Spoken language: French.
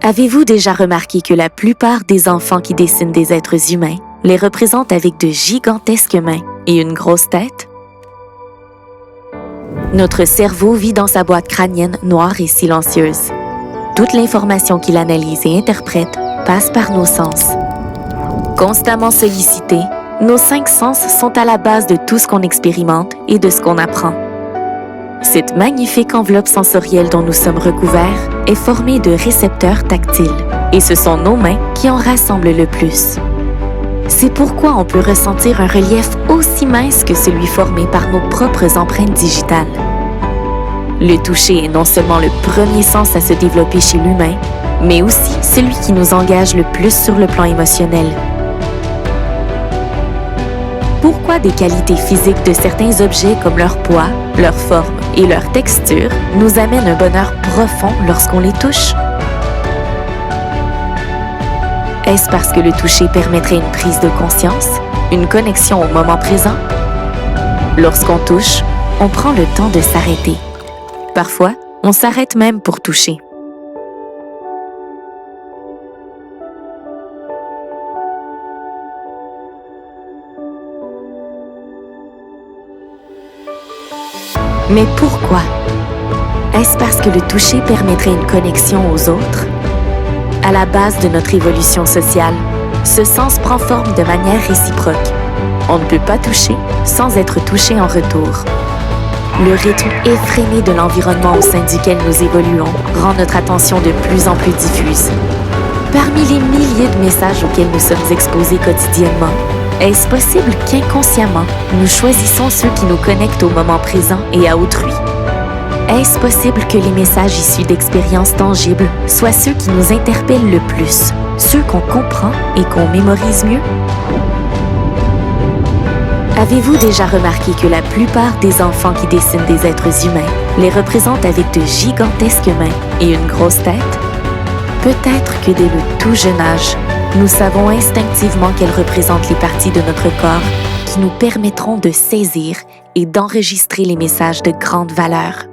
Avez-vous déjà remarqué que la plupart des enfants qui dessinent des êtres humains les représentent avec de gigantesques mains et une grosse tête? Notre cerveau vit dans sa boîte crânienne noire et silencieuse. Toute l'information qu'il analyse et interprète passe par nos sens. Constamment sollicités, nos 5 sens sont à la base de tout ce qu'on expérimente et de ce qu'on apprend. Cette magnifique enveloppe sensorielle dont nous sommes recouverts est formée de récepteurs tactiles, et ce sont nos mains qui en rassemblent le plus. C'est pourquoi on peut ressentir un relief aussi mince que celui formé par nos propres empreintes digitales. Le toucher est non seulement le premier sens à se développer chez l'humain, mais aussi celui qui nous engage le plus sur le plan émotionnel. Pourquoi des qualités physiques de certains objets comme leur poids, leur forme et leur texture nous amènent un bonheur profond lorsqu'on les touche? Est-ce parce que le toucher permettrait une prise de conscience, une connexion au moment présent? Lorsqu'on touche, on prend le temps de s'arrêter. Parfois, on s'arrête même pour toucher. Mais pourquoi? Est-ce parce que le toucher permettrait une connexion aux autres? À la base de notre évolution sociale, ce sens prend forme de manière réciproque. On ne peut pas toucher sans être touché en retour. Le rythme effréné de l'environnement au sein duquel nous évoluons rend notre attention de plus en plus diffuse. Parmi les milliers de messages auxquels nous sommes exposés quotidiennement, est-ce possible qu'inconsciemment, nous choisissons ceux qui nous connectent au moment présent et à autrui? Est-ce possible que les messages issus d'expériences tangibles soient ceux qui nous interpellent le plus, ceux qu'on comprend et qu'on mémorise mieux? Avez-vous déjà remarqué que la plupart des enfants qui dessinent des êtres humains les représentent avec de gigantesques mains et une grosse tête? Peut-être que dès le tout jeune âge, nous savons instinctivement qu'elles représentent les parties de notre corps qui nous permettront de saisir et d'enregistrer les messages de grande valeur.